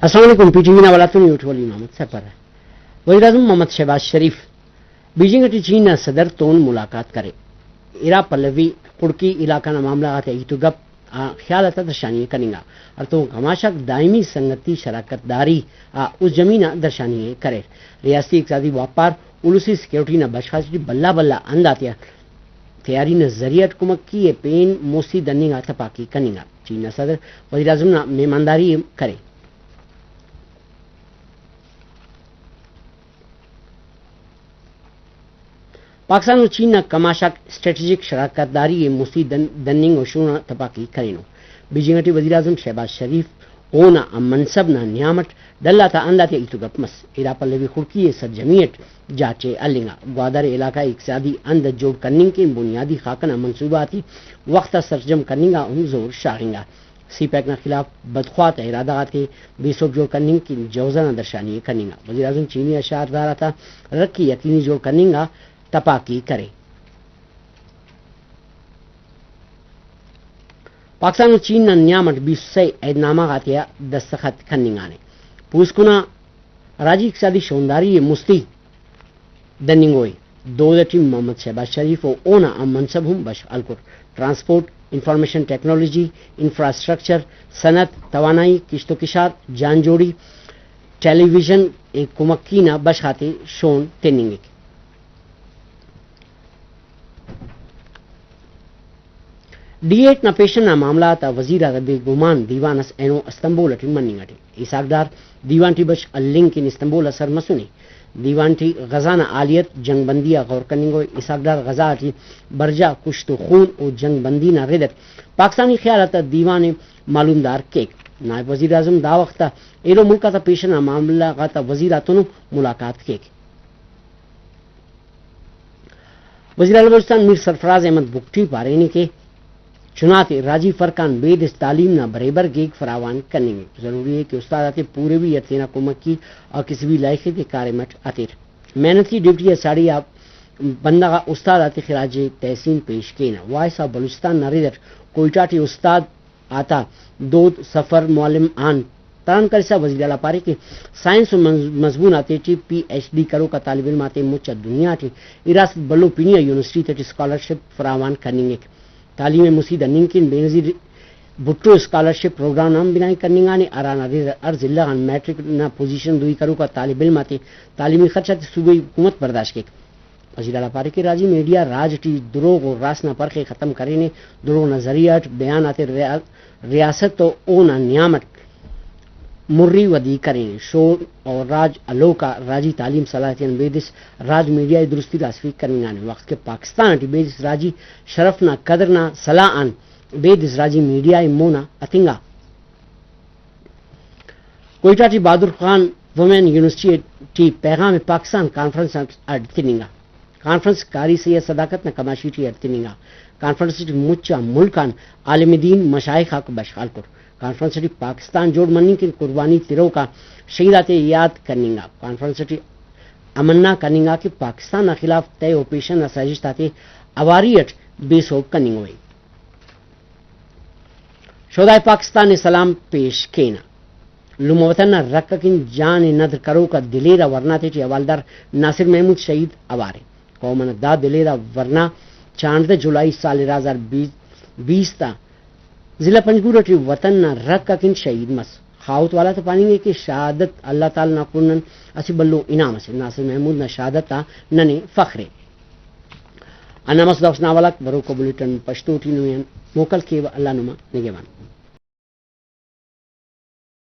अस्सलाम वालेकुम पीटीवी नावलातुन यूटवली मोहम्मद सफर है। वज़ीर-ए-आज़म मोहम्मद शहबाज शरीफ बीजिंग चीन सदर तोन मुलाकात करे इरा पल्लवी पुड़की इलाका मामला गप ख्याल दर्शानी करेंगा और तो हमाशा दायमी संगति शराकतदारी उस जमीना दर्शानी करे रियासती इक़्तिसादी व्यापार उलूसी सिक्योरिटी न बशखासी बल्ला बल्ला अंदातिया तैयारी न जरियत कुमक की ये पेन मोसी दन्नीगा तपाकी करेंगा चीन सदर वज़ीर-ए-आज़म न मेहमानदारी करे पाकिस्तान और चीन कमाशा स्ट्रेटेजिक शराकतदारी मुसी दन्निंग वशून तपाकी करेनो बीजिंग वज़ीर-ए-आज़म शहबाज शरीफ ओना मनसब न नियामत डल्ला ता अंदाते इतुगपमस इरा पल्लवी खुड़की सरजमियत जाचे अलिंगा ग्वादर इलाका इक़्तिसादी अंद जोड़ करने के बुनियादी खाकन मंसूबाती वक्त सरजम करने का जोर शारेंगा सीपैक न खिलाफ बदख्वात इरादा के बेसोब जोड़ करने की जौजा दर्शानी करेंगा वज़ीर-ए-आज़म चीनी अशारदारा था रखी यकीनी जोड़ करने का तपाकी करे पाकिस्तान और चीन नियामत 20 ऐदनामा गातिया दस्तखत खन्निंगाने पूसकुना राजी इक़्तिसादी शोंदारी मुस्ती दनिंगोई दो टीम मोहम्मद शहबाज शरीफ और ओना मनसब हम बश अलकुर ट्रांसपोर्ट इंफॉर्मेशन टेक्नोलॉजी इंफ्रास्ट्रक्चर सनत तवानाई किश्तो किशात जानजोड़ी टेलीविजन एक कुमक्कीना बश खाते शोन तेनिंगे D8 न पेशन न मामला ता वजीर बेगुमान दीवानस एनो इस्तांबुल टी मनिंगटे इसाकदार दीवान टी बश अलिंक इन इस्तांबुल असर मसुनी दीवान टी गजा न आलियत जंग बंदिया गौर कनिंगो इसाकदार गजा टी बरजा कुश्त खून और जंग बंदी न रिदत पाकिस्तानी ख्यालत दीवान मालूमदार केक नायब वजीर आजम दा वक्त एलो मुल्क ता पेशन न मामला ता वजीरातुन मुलाकात केक वजीर आला बलूचिस्तान मीर सरफराज अहमद बुगटी पारेनी के चुनाते राजी फरकान बेद इस तालीम ना बरेबर गेग फरावान करने में जरूरी है कि उस्ताद आते पूरे भी यतीना कुमक की और किसी भी लायके के कार्यमट आते मेहनती डिप्टी साड़ी आप बंदा का उस्ताद आते खिराज तहसीन पेश के ना वायस ऑफ बलूचिस्तान नारिदर कोयटा टी उस्ताद आता दो सफर मुअल्लिम आन तान करसा वजीर आला पारे के साइंस मजबून आते टी PhD करो का तालिब इल्म आते मुच्चा दुनिया टी इरासत बल्लो पिनिया यूनिवर्सिटी टी स्कॉलरशिप फरावान करने तालीम मुसीद निंकिन बेनजीर भुट्टो स्कॉलरशिप प्रोग्राम नाम बिनाई करने अराना अर्जिल्ला मैट्रिक ना पोजीशन दुई करू का तालिब इल्म आते तालीमी खर्चा सूबे हुकूमत बर्दाश्त के वज़ीर आला पारे के राजी मीडिया राज टी दुरोग और रासना परखे खत्म करेने दुरोग नजरिया बयान आते रियासत तो ओना नियामत मुर्री वदी करें शोर और राज अलोका राजी तालीम सलाहियत बेदिस राज मीडिया दुरुस्ती रासफी करने वक्त के पाकिस्तान टी बेदिस राजी शरफ ना कदर ना सलाहन बेदिस राजी मीडिया मोना अतिंगा कोयटा टी बहादुर खान वुमेन यूनिवर्सिटी पैगाम पाकिस्तान कॉन्फ्रेंस अड़तिनिंगा कॉन्फ्रेंस कारी से सदाकत न कमाशी टी अड़तिनिंगा कॉन्फ्रेंस मुच्चा मुल्कान आलिम दीन मशाइखा को बशखाल कर कॉन्फ्रेंस पाकिस्तान जोड़ मनी की कुर्बानी तिरों का शहीदाते याद करनेगा कॉन्फ्रेंस अमन्ना करनेगा कि पाकिस्तान के खिलाफ तय ऑपरेशन साजिश ताते अवारियत बेसोब करनेंगे शोदाय पाकिस्तान ने सलाम पेश केना लुमवतन रक्क किन जान नदर करो का दिलेरा वरना थे हवालदार नासिर महमूद शहीद अवारे कौमन दा दिलेरा वरना 4 जुलाई साल 2020 ता जिला पंजगुर टी वतन न रक्का किन शहीद मस खाउत वाला तो पानी के शहादत अल्लाह ताला ना कुनन असी बल्लो इनाम से नासिर महमूद न शहादत ता नने फखरे अनमस दफना वाला बरो को बुलेटिन पश्तो टी नुयन मोकल के अल्लाह नुमा निगेवान